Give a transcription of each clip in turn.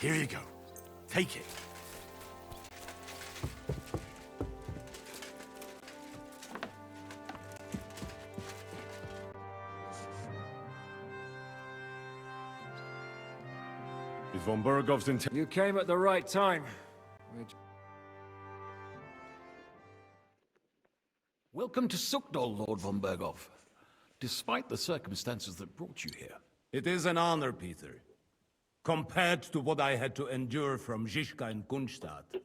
Here you go. Take it. Is von Bergov's intent? You came at the right time. Welcome to Sukdol, Lord von Bergov. Despite the circumstances that brought you here. It is an honor, Peter. Compared to what I had to endure from Zizka and Kunstadt,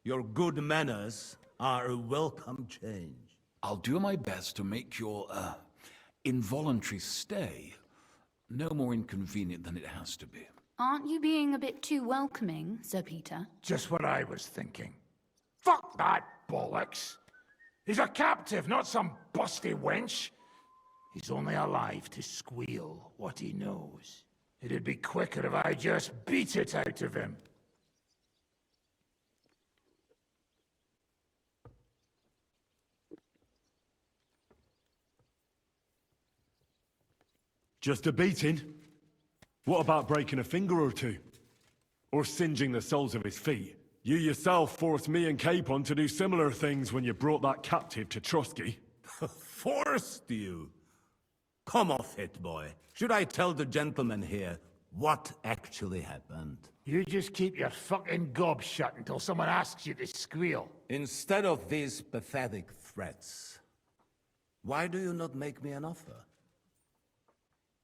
your good manners are a welcome change. I'll do my best to make your, involuntary stay no more inconvenient than it has to be. Aren't you being a bit too welcoming, Sir Peter? Just what I was thinking. Fuck that bollocks! He's a captive, not some busty wench. He's only alive to squeal what he knows. It'd be quicker if I just beat it out of him. Just a beating? What about breaking a finger or two? Or singeing the soles of his feet? You yourself forced me and Capon to do similar things when you brought that captive to Trotsky. Forced you? Come off it, boy. Should I tell the gentleman here what actually happened? You just keep your fucking gob shut until someone asks you to squeal. Instead of these pathetic threats, why do you not make me an offer?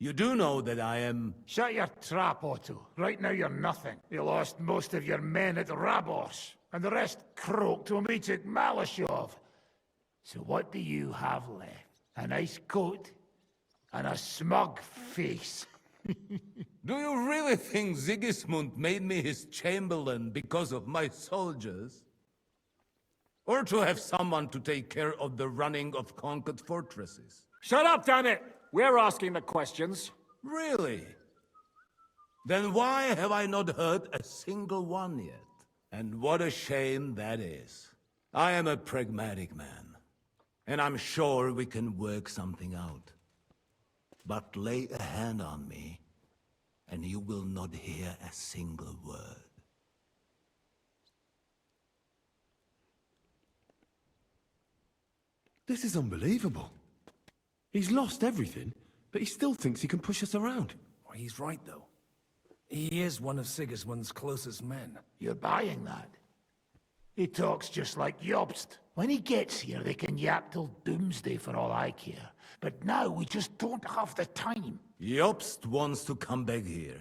You do know that I am... Shut your trap, Otto. Right now you're nothing. You lost most of your men at Rabos, and the rest croaked when we took Malashov. So what do you have left? A nice coat? And a smug face? Do you really think Sigismund made me his chamberlain because of my soldiers? Or to have someone to take care of the running of conquered fortresses? Shut up, damn it! We're asking the questions. Really? Then why have I not heard a single one yet? And what a shame that is. I am a pragmatic man, and I'm sure we can work something out. But lay a hand on me, and you will not hear a single word. This is unbelievable. He's lost everything, but he still thinks he can push us around. Well, he's right, though. He is one of Sigismund's closest men. You're buying that? He talks just like Jobst. When he gets here, they can yap till doomsday for all I care. But now we just don't have the time. Jobst wants to come back here.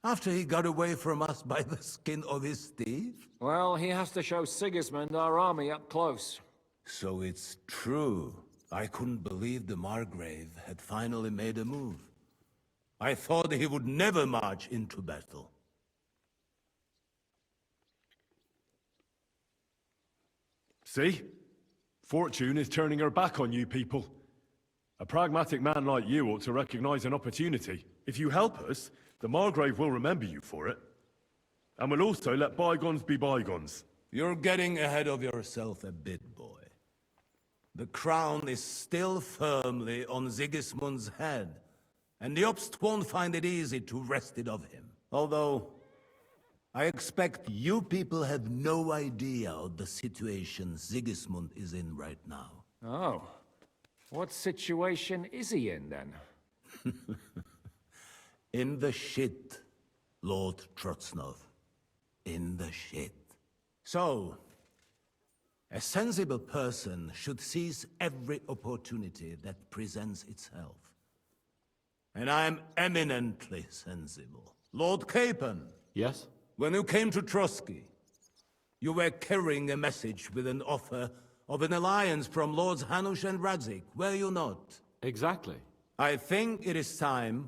After he got away from us by the skin of his teeth? Well, he has to show Sigismund our army up close. So it's true. I couldn't believe the Margrave had finally made a move. I thought he would never march into battle. See? Fortune is turning her back on you people. A pragmatic man like you ought to recognize an opportunity. If you help us, the Margrave will remember you for it. And will also let bygones be bygones. You're getting ahead of yourself a bit, boy. The crown is still firmly on Sigismund's head, and Jobst won't find it easy to wrest it of him. Although, I expect you people have no idea of the situation Sigismund is in right now. Oh. What situation is he in, then? In the shit, Lord Trotsnov. In the shit. So, a sensible person should seize every opportunity that presents itself. And I am eminently sensible. Lord Capon. Yes? When you came to Trotsky, you were carrying a message with an offer of an alliance from Lords Hanush and Radzik, were you not? Exactly. I think it is time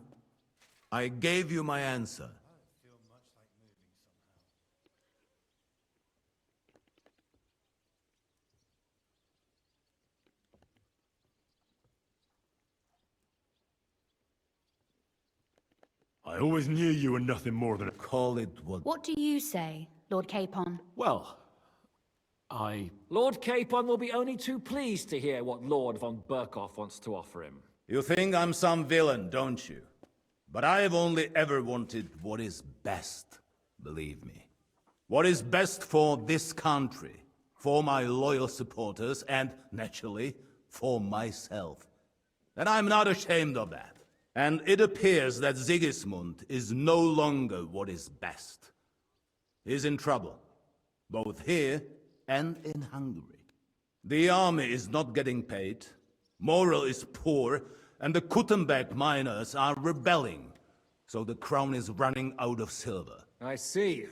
I gave you my answer. I always knew you were nothing more than a... Call it what... What do you say, Lord Capon? Well, Lord Capon will be only too pleased to hear what Lord von Berkhoff wants to offer him. You think I'm some villain, don't you? But I have only ever wanted what is best, believe me. What is best for this country, for my loyal supporters, and, naturally, for myself. And I'm not ashamed of that. And it appears that Sigismund is no longer what is best. He's in trouble, both here and in Hungary. The army is not getting paid, morale is poor, and the Kuttenberg miners are rebelling. So the crown is running out of silver. I see.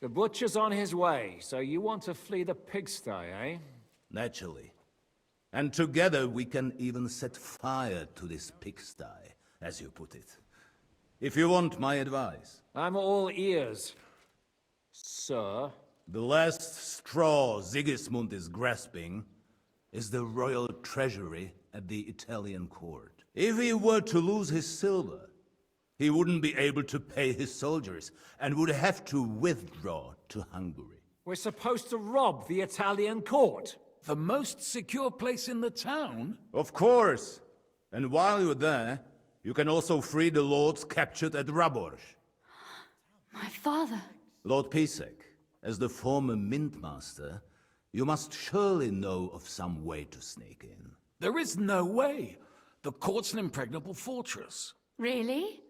The butcher's on his way, so you want to flee the pigsty, eh? Naturally. And together we can even set fire to this pigsty, as you put it. If you want my advice. I'm all ears, sir. The last straw Sigismund is grasping is the royal treasury at the Italian court. If he were to lose his silver, he wouldn't be able to pay his soldiers and would have to withdraw to Hungary. We're supposed to rob the Italian court. The most secure place in the town? Of course! And while you're there, you can also free the lords captured at Raborz. My father. Lord Pisek, as the former mintmaster, you must surely know of some way to sneak in. There is no way. The court's an impregnable fortress. Really?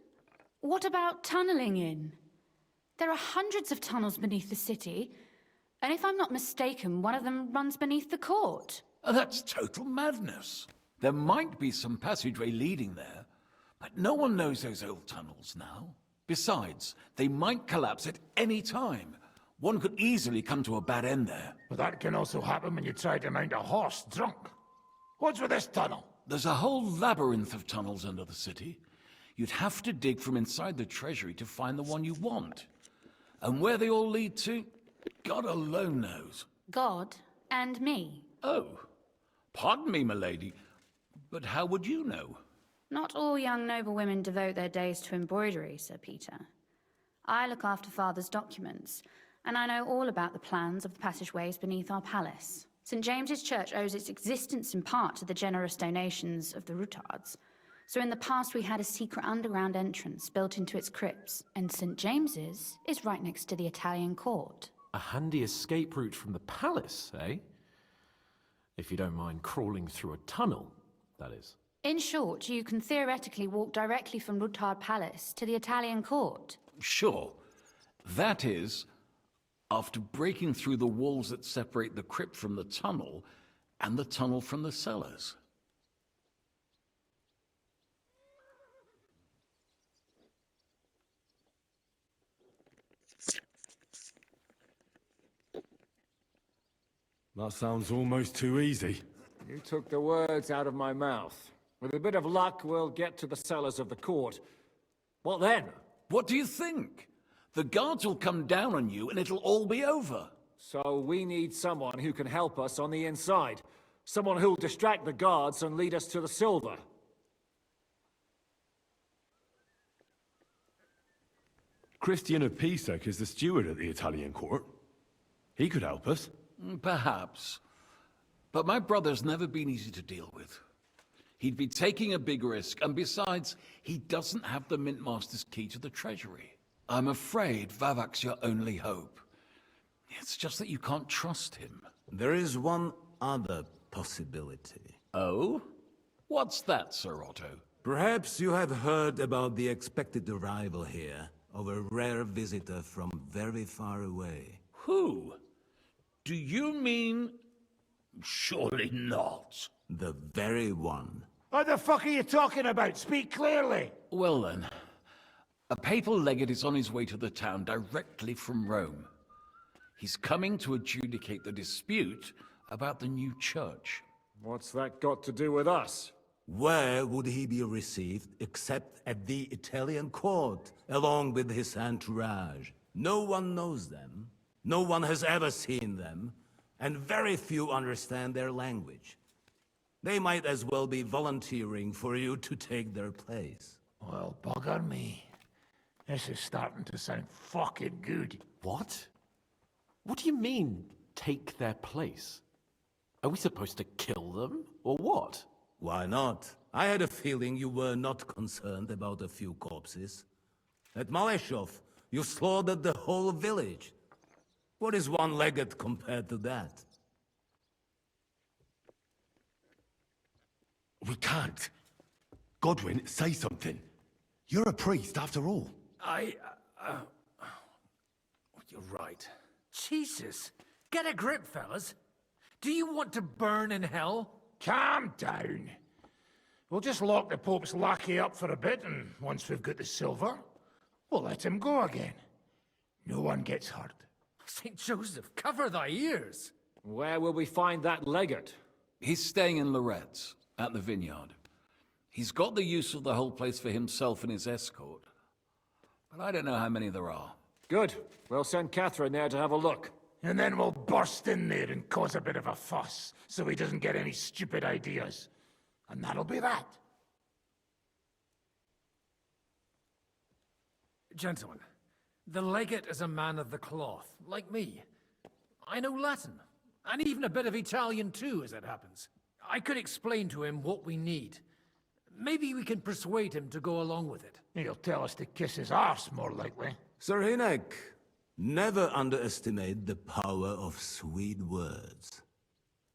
What about tunneling in? There are hundreds of tunnels beneath the city, and if I'm not mistaken, one of them runs beneath the court. That's total madness. There might be some passageway leading there, but no one knows those old tunnels now. Besides, they might collapse at any time. One could easily come to a bad end there. But that can also happen when you try to mount a horse drunk. What's with this tunnel? There's a whole labyrinth of tunnels under the city. You'd have to dig from inside the treasury to find the one you want. And where they all lead to, God alone knows. God and me. Oh, pardon me, milady, but how would you know? Not all young noblewomen devote their days to embroidery, Sir Peter. I look after Father's documents, and I know all about the plans of the passageways beneath our palace. St. James's Church owes its existence in part to the generous donations of the Routards. So in the past we had a secret underground entrance built into its crypts, and St. James's is right next to the Italian court. A handy escape route from the palace, eh? If you don't mind crawling through a tunnel, that is. In short, you can theoretically walk directly from Routard Palace to the Italian court. Sure. That is, after breaking through the walls that separate the crypt from the tunnel, and the tunnel from the cellars. That sounds almost too easy. You took the words out of my mouth. With a bit of luck, we'll get to the cellars of the court. What then? What do you think? The guards will come down on you and it'll all be over. So we need someone who can help us on the inside. Someone who'll distract the guards and lead us to the silver. Christian of Pisek is the steward at the Italian court. He could help us. Perhaps. But my brother's never been easy to deal with. He'd be taking a big risk, and besides, he doesn't have the Mintmaster's key to the treasury. I'm afraid Vavak's your only hope. It's just that you can't trust him. There is one other possibility. Oh? What's that, Sir Otto? Perhaps you have heard about the expected arrival here of a rare visitor from very far away. Who? Do you mean... Surely not. The very one. What the fuck are you talking about? Speak clearly! Well then, a papal legate is on his way to the town directly from Rome. He's coming to adjudicate the dispute about the new church. What's that got to do with us? Where would he be received except at the Italian court, along with his entourage? No one knows them, no one has ever seen them, and very few understand their language. They might as well be volunteering for you to take their place. Well, bugger me. This is starting to sound fucking good. What? What do you mean, take their place? Are we supposed to kill them, or what? Why not? I had a feeling you were not concerned about a few corpses. At Maleshov, you slaughtered the whole village. What is one legate compared to that? We can't. Godwin, say something. You're a priest, after all. You're right. Jesus! Get a grip, fellas. Do you want to burn in hell? Calm down. We'll just lock the Pope's lackey up for a bit, and once we've got the silver, we'll let him go again. No one gets hurt. St. Joseph, cover thy ears! Where will we find that legate? He's staying in Loretz, at the vineyard. He's got the use of the whole place for himself and his escort. But I don't know how many there are. Good. We'll send Catherine there to have a look. And then we'll burst in there and cause a bit of a fuss, so he doesn't get any stupid ideas. And that'll be that. Gentlemen, the legate is a man of the cloth, like me. I know Latin, and even a bit of Italian too, as it happens. I could explain to him what we need. Maybe we can persuade him to go along with it. He'll tell us to kiss his arse, more likely. Sir Hinek, never underestimate the power of sweet words.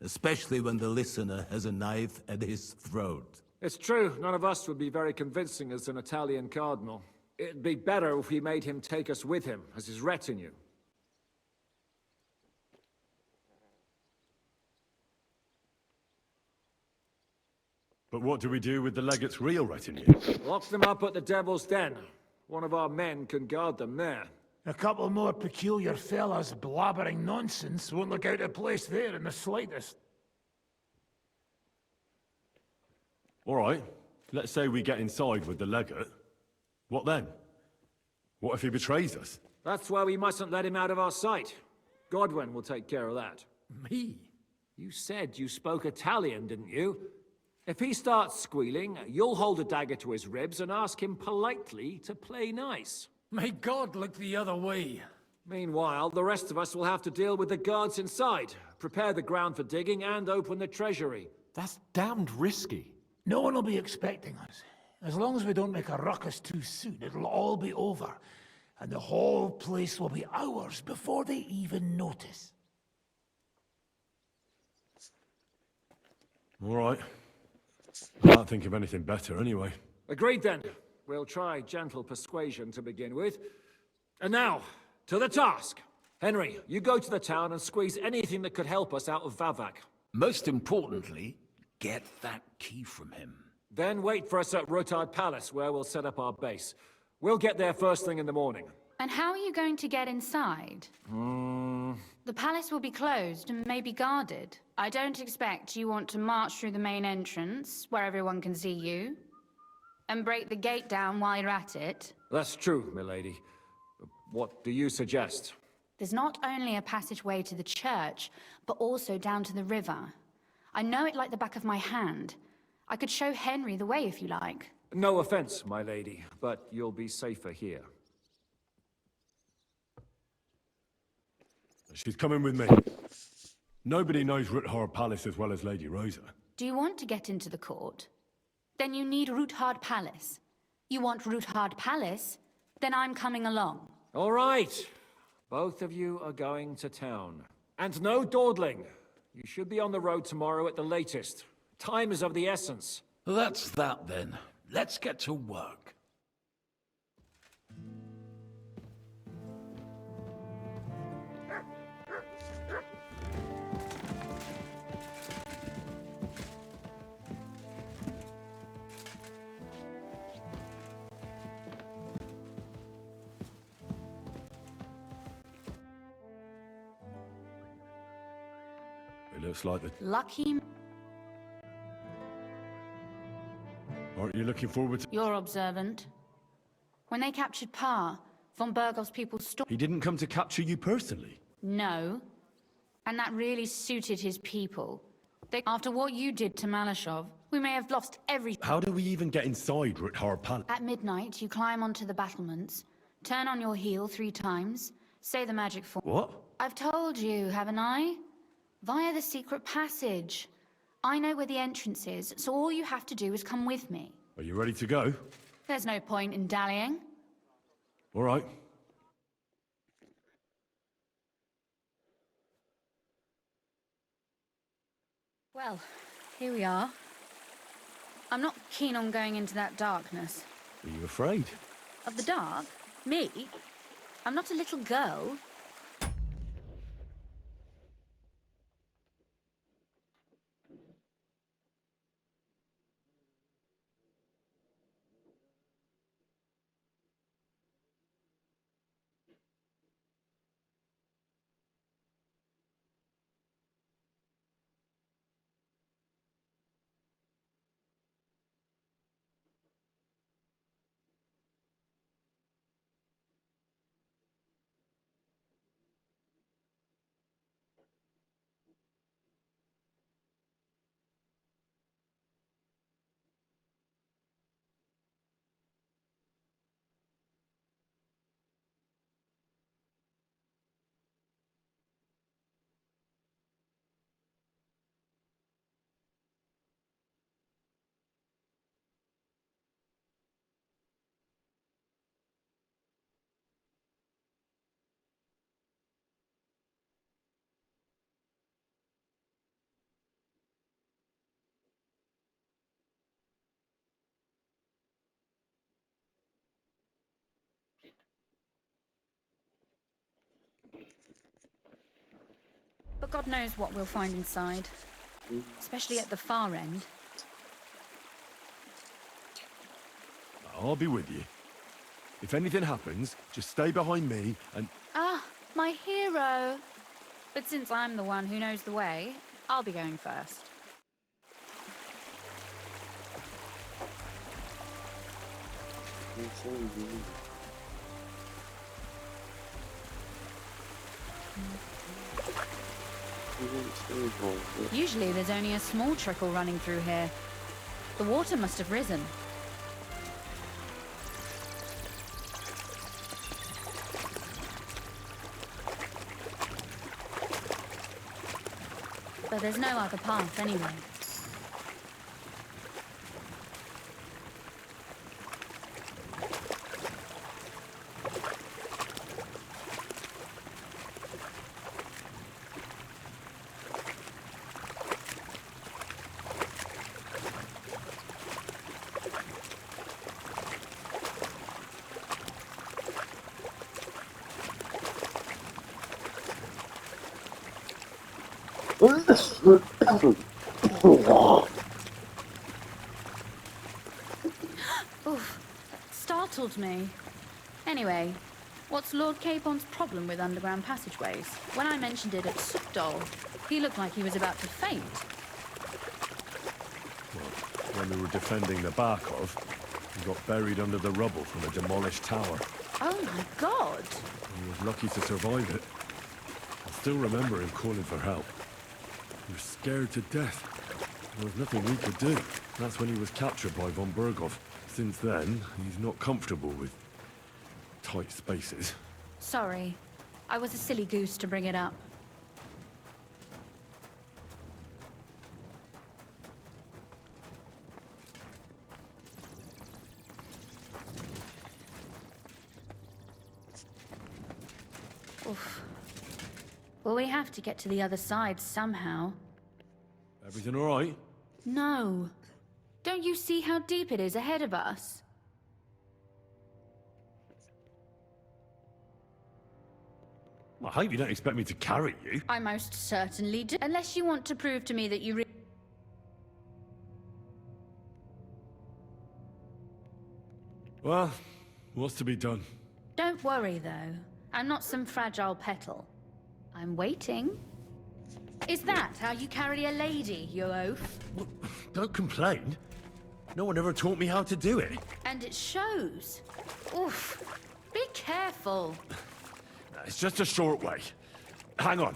Especially when the listener has a knife at his throat. It's true, none of us would be very convincing as an Italian cardinal. It'd be better if we made him take us with him, as his retinue. But what do we do with the legate's real retinue? Lock them up at the Devil's Den. One of our men can guard them there. A couple more peculiar fellas blabbering nonsense won't look out of place there in the slightest. All right, let's say we get inside with the legate. What then? What if he betrays us? That's why we mustn't let him out of our sight. Godwin will take care of that. Me? You said you spoke Italian, didn't you? If he starts squealing, you'll hold a dagger to his ribs and ask him politely to play nice. May God look the other way. Meanwhile, the rest of us will have to deal with the guards inside, prepare the ground for digging, and open the treasury. That's damned risky. No one will be expecting us. As long as we don't make a ruckus too soon, it'll all be over. And the whole place will be ours before they even notice. All right. I can't think of anything better anyway. Agreed then. We'll try gentle persuasion to begin with. And now, to the task. Henry, you go to the town and squeeze anything that could help us out of Vavak. Most importantly, get that key from him. Then wait for us at Rotard Palace, where we'll set up our base. We'll get there first thing in the morning. And how are you going to get inside? The palace will be closed and maybe guarded. I don't expect you want to march through the main entrance, where everyone can see you, and break the gate down while you're at it. That's true, milady. What do you suggest? There's not only a passageway to the church, but also down to the river. I know it like the back of my hand. I could show Henry the way if you like. No offense, my lady, but you'll be safer here. She's coming with me. Nobody knows Ruthard Palace as well as Lady Rosa. Do you want to get into the court? Then you need Ruthard Palace. You want Ruthard Palace? Then I'm coming along. All right. Both of you are going to town. And no dawdling. You should be on the road tomorrow at the latest. Time is of the essence. That's that then. Let's get to work. It looks like the... Lucky Aren't you looking forward to... you're observant. When they captured Pa, von Bergov's people He didn't come to capture you personally. No. And that really suited his people. After what you did to Malashov, we may have lost everything. How do we even get inside Ruthard Palace? At midnight, you climb onto the battlements, turn on your heel 3 times, say the magic form. What? I've told you, haven't I? Via the secret passage. I know where the entrance is, so all you have to do is come with me. Are you ready to go? There's no point in dallying. All right. Well, here we are. I'm not keen on going into that darkness. Are you afraid? Of the dark? Me? I'm not a little girl. But God knows what we'll find inside. Especially at the far end. I'll be with you. If anything happens, just stay behind me and... Ah, my hero! But since I'm the one who knows the way, I'll be going first. Usually there's only a small trickle running through here. The water must have risen. But there's no other path anyway. Oof, that startled me. Anyway, what's Lord Capon's problem with underground passageways? When I mentioned it at Sukdol, he looked like he was about to faint. When we were defending the Barkov, he got buried under the rubble from a demolished tower. Oh my god! He was lucky to survive it. I still remember him calling for help. He was scared to death. There was nothing we could do. That's when he was captured by von Berghoff. Since then, he's not comfortable with tight spaces. Sorry. I was a silly goose to bring it up. Oof. Well, we have to get to the other side somehow. Everything all right? No. Don't you see how deep it is ahead of us? I hope you don't expect me to carry you. I most certainly do. Unless you want to prove to me that you Well, what's to be done? Don't worry, though. I'm not some fragile petal. I'm waiting. Is that how you carry a lady, you oaf? Well, don't complain. No one ever taught me how to do it. And it shows. Oof. Be careful. It's just a short way. Hang on.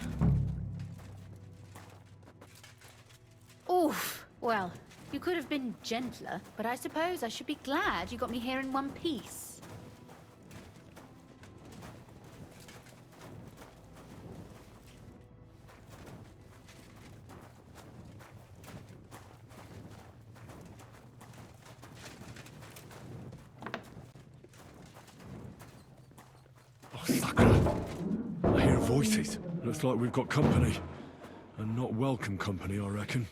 Oof. Well, you could have been gentler, but I suppose I should be glad you got me here in one piece. I hear voices. Looks like we've got company. And not welcome company, I reckon.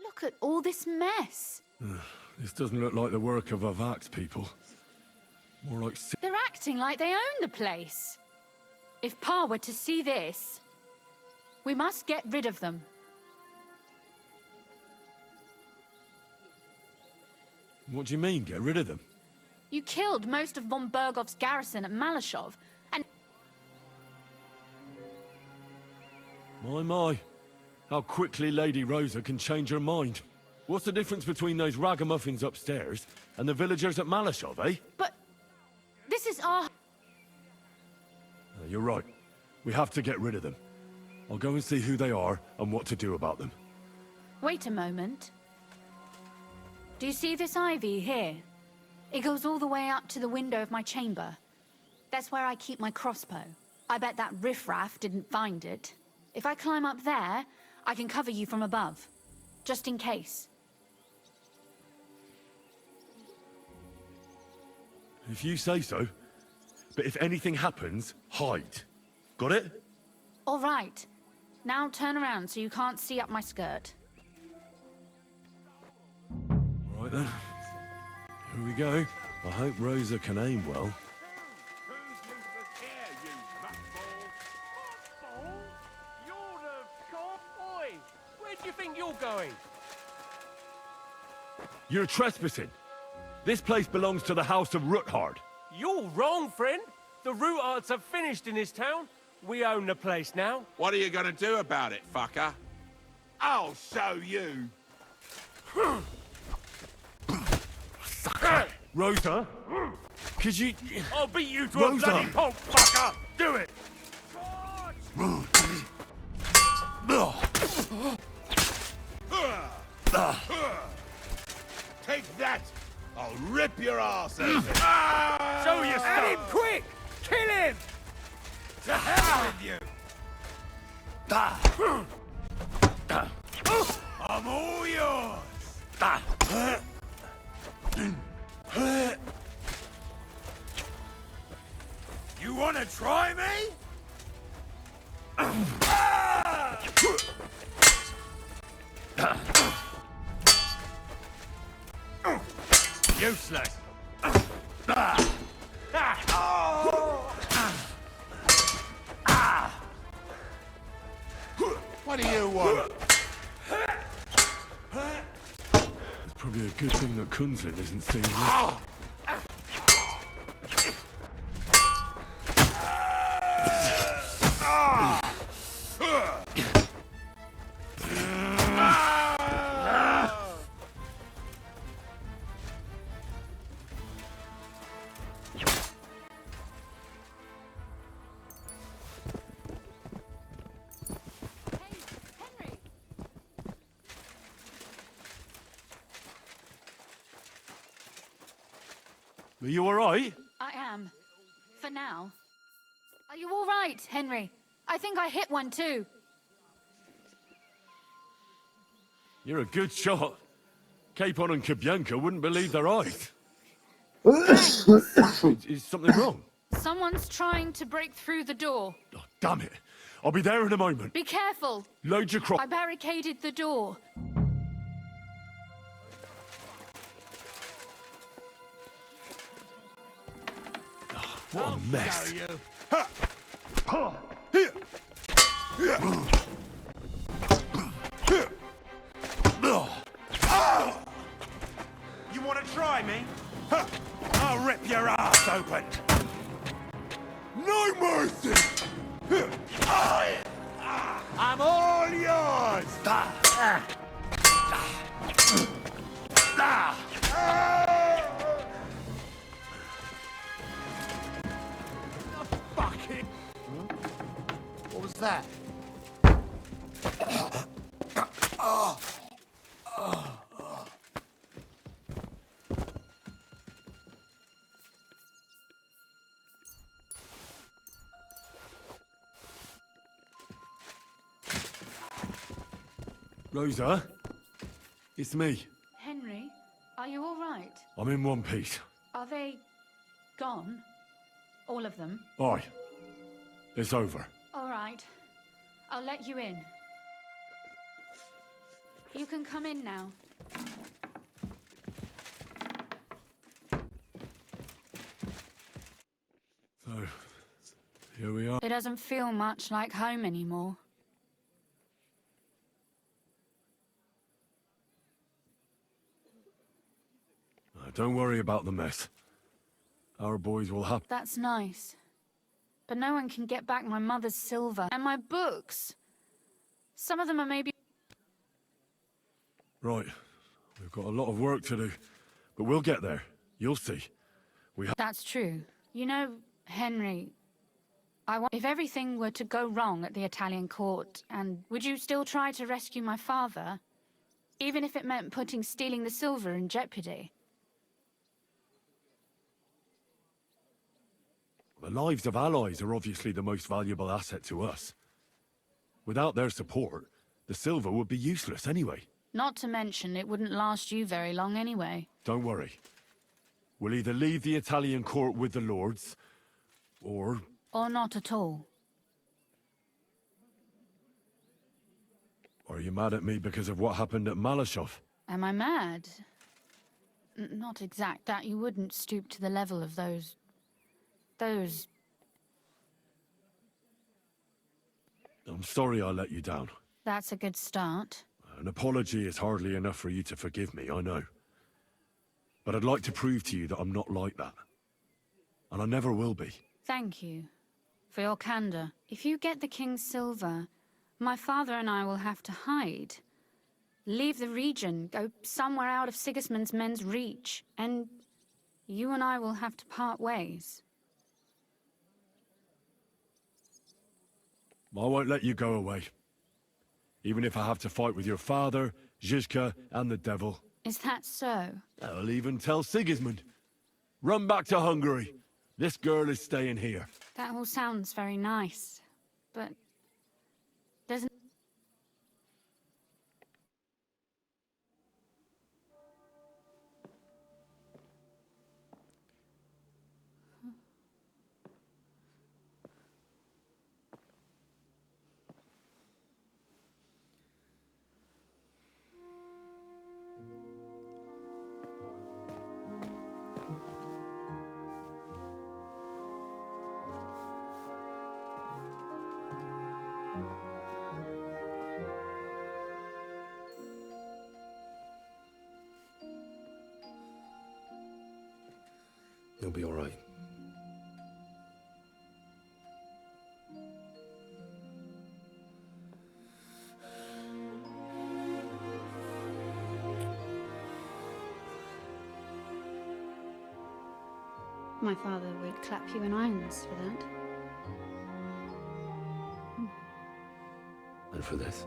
Look at all this mess. This doesn't look like the work of Avak's people. More like... They're acting like they own the place. If Pa were to see this, we must get rid of them. What do you mean, get rid of them? You killed most of von Bergov's garrison at Malashov, and... My. How quickly Lady Rosa can change her mind. What's the difference between those ragamuffins upstairs and the villagers at Malashov, eh? But... this is our... You're right. We have to get rid of them. I'll go and see who they are and what to do about them. Wait a moment. Do you see this ivy here? It goes all the way up to the window of my chamber. That's where I keep my crossbow. I bet that riffraff didn't find it. If I climb up there, I can cover you from above. Just in case. If you say so. But if anything happens, hide. Got it? All right. Now turn around so you can't see up my skirt. All right then. Here we go. I hope Rosa can aim well. Who's useless here, you nutball? You're the cop boy. Where do you think you're going? You're trespassing. This place belongs to the House of Ruthard. You're wrong, friend. The Rootards have finished in this town. We own the place now. What are you gonna do about it, fucker? I'll show you. Rosa? Could you... I'll beat you to Rosa. a bloody pulp, fucker! Do it! Take that! I'll rip your ass open. Show your stuff! At him, quick! Kill him! To hell with you! I'm all yours! You wanna try me? Useless! What do you want? It's probably a good thing that Kunzlin isn't seeing this. Are you all right? I am. For now. Are you all right, Henry? I think I hit one too. You're a good shot. Capon and Kabianka wouldn't believe their eyes. Is something wrong? Someone's trying to break through the door. Oh, damn it. I'll be there in a moment. Be careful. Load your I barricaded the door. What a mess. You wanna try me? I'll rip your ass open! No mercy! I'm all yours! Fucking... What was that? Rosa? It's me. Henry, are you all right? I'm in one piece. Are they gone? All of them? Aye. It's over. All right. I'll let you in. You can come in now. So, here we are. It doesn't feel much like home anymore. Don't worry about the mess. Our boys will have... That's nice. But no one can get back my mother's silver and my books. Some of them are maybe... Right. We've got a lot of work to do. But we'll get there. You'll see. That's true. You know, Henry, if everything were to go wrong at the Italian court, and would you still try to rescue my father? Even if it meant putting stealing the silver in jeopardy? The lives of allies are obviously the most valuable asset to us. Without their support, the silver would be useless anyway. Not to mention, it wouldn't last you very long anyway. Don't worry. We'll either leave the Italian court with the lords, or... Or not at all. Are you mad at me because of what happened at Malashov? Am I mad? Not exact that you wouldn't stoop to the level of those... I'm sorry I let you down. That's a good start. An apology is hardly enough for you to forgive me, I know. But I'd like to prove to you that I'm not like that. And I never will be. Thank you for your candor. If you get the king's silver, my father and I will have to hide. Leave the region, go somewhere out of Sigismund's men's reach, and you and I will have to part ways. I won't let you go away. Even if I have to fight with your father, Zizka, and the devil. Is that so? I'll even tell Sigismund. Run back to Hungary. This girl is staying here. That all sounds very nice, but there's... You'll be all right. My father would clap you in irons for that. And for this?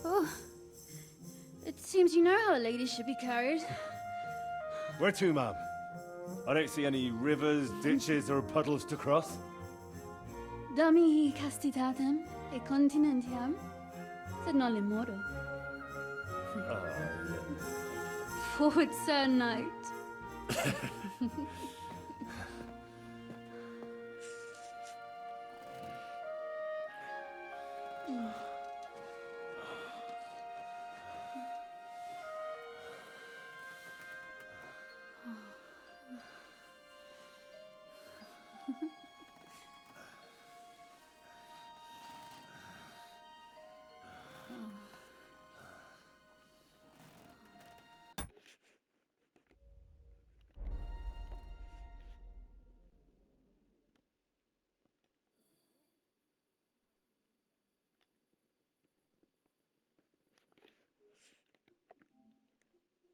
Oh, it seems you know how a lady should be carried. Where to, ma'am? I don't see any rivers, ditches, or puddles to cross. Dami castitatem e continentiam, sed non lemoro. Forward, Sir Knight.